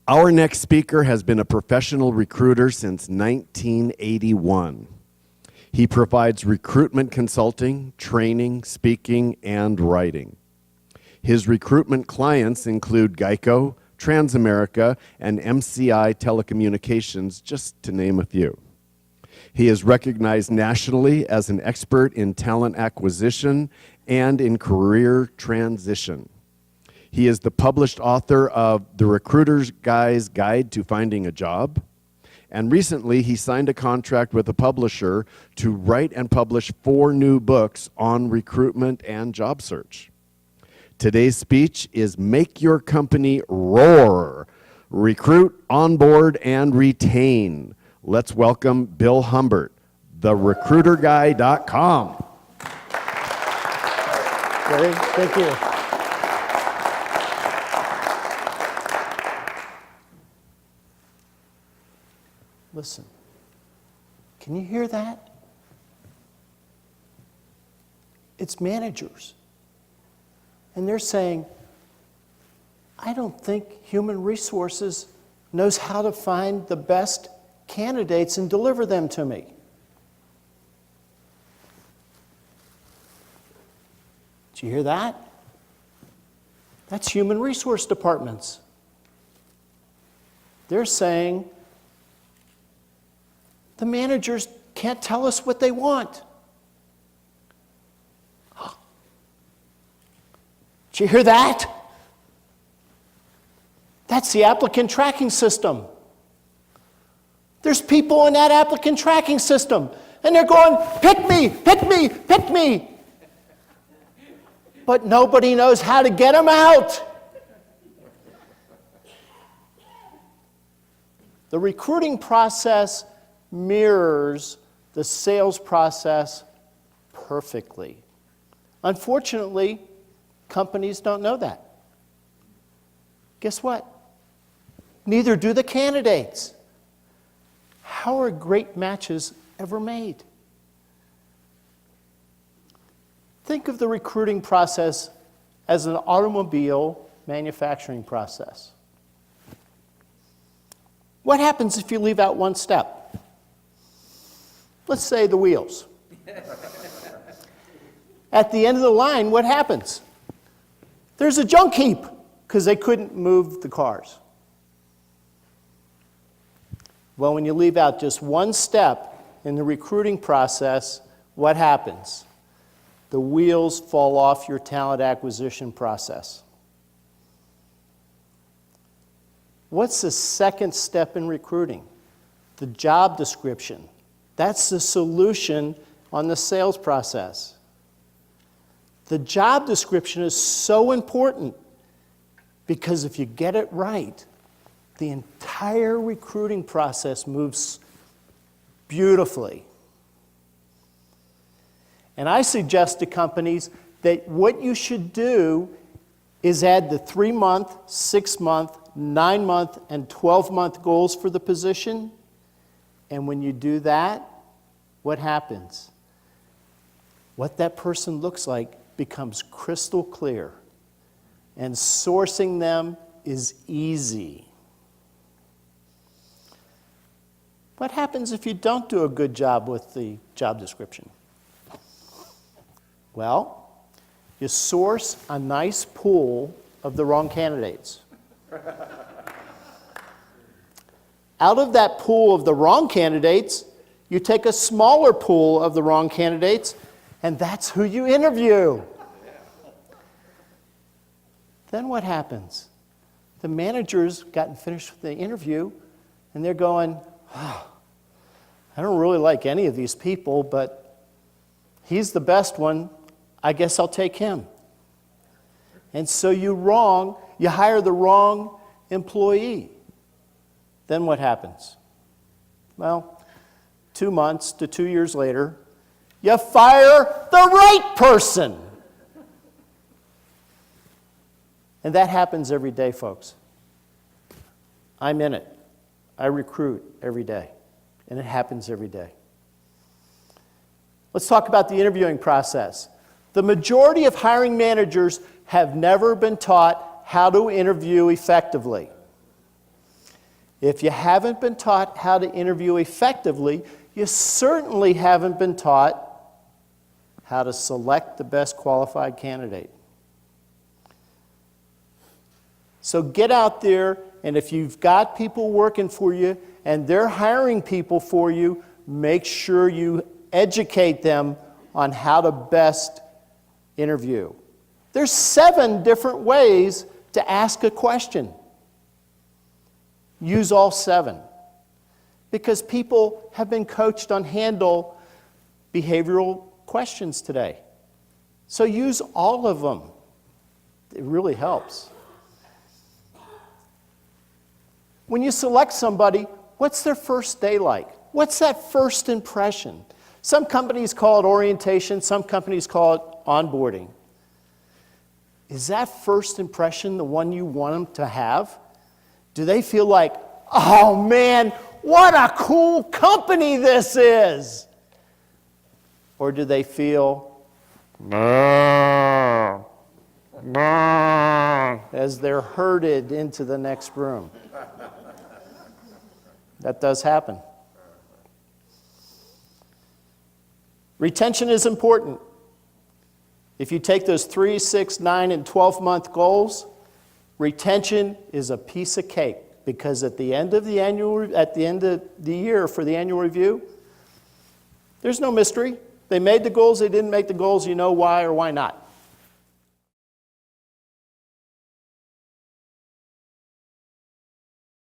Our next speaker has been a professional recruiter since 1981. He provides recruitment consulting, training, speaking, and writing. His recruitment clients include Geico, Transamerica, and MCI Telecommunications, just to name a few. He is recognized nationally as an expert in talent acquisition and in career transition. He is the published author of The RecruiterGuy's Guide to Finding a Job, and recently he signed a contract with a publisher to write and publish 4 new books on recruitment and job search. Today's speech is Make Your Company Roar, Recruit, Onboard, and Retain. Let's welcome Bill Humbert, therecruiterguy.com. Great, thank you. Listen, can you hear that? It's managers. And they're saying, I don't think human resources knows how to find the best candidates and deliver them to me. Did you hear that? That's human resource departments. They're saying, the managers can't tell us what they want. Did you hear that? That's the applicant tracking system. There's people in that applicant tracking system, and they're going, pick me, pick me, pick me. But nobody knows how to get them out. The recruiting process mirrors the sales process perfectly. Unfortunately, companies don't know that. Guess what? Neither do the candidates. How are great matches ever made? Think of the recruiting process as an automobile manufacturing process. What happens if you leave out one step? Let's say the wheels. At the end of the line, what happens? There's a junk heap because they couldn't move the cars. Well, when you leave out just one step in the recruiting process, what happens? The wheels fall off your talent acquisition process. What's the second step in recruiting? The job description. That's the solution on the sales process. The job description is so important because if you get it right, the entire recruiting process moves beautifully. And I suggest to companies that what you should do is add the 3-month, 6-month, 9-month, and 12-month goals for the position. And when you do that, what happens? What that person looks like becomes crystal clear. And sourcing them is easy. What happens if you don't do a good job with the job description? Well, you source a nice pool of the wrong candidates. Out of that pool of the wrong candidates, you take a smaller pool of the wrong candidates, and that's who you interview. Then what happens? The manager's gotten finished with the interview, and they're going, oh, I don't really like any of these people, but he's the best one. I guess I'll take him. And so you hire the wrong employee. Then what happens? Well, 2 months to 2 years later, you fire the right person. And that happens every day, folks. I'm in it. I recruit every day. And it happens every day. Let's talk about the interviewing process. The majority of hiring managers have never been taught how to interview effectively. If you haven't been taught how to interview effectively, you certainly haven't been taught how to select the best qualified candidate. So get out there, and if you've got people working for you and they're hiring people for you, make sure you educate them on how to best interview. There's 7 different ways to ask a question. Use all 7. Because people have been coached on handle behavioral questions today. So use all of them. It really helps. When you select somebody, what's their first day like? What's that first impression? Some companies call it orientation, some companies call it onboarding. Is that first impression the one you want them to have? Do they feel like, oh man, what a cool company this is? Or do they feel, as they're herded into the next room? That does happen. Retention is important. If you take those 3, 6, 9, and 12-month goals, retention is a piece of cake, because at the end of the year for the annual review, there's no mystery. They made the goals, they didn't make the goals, you know why or why not.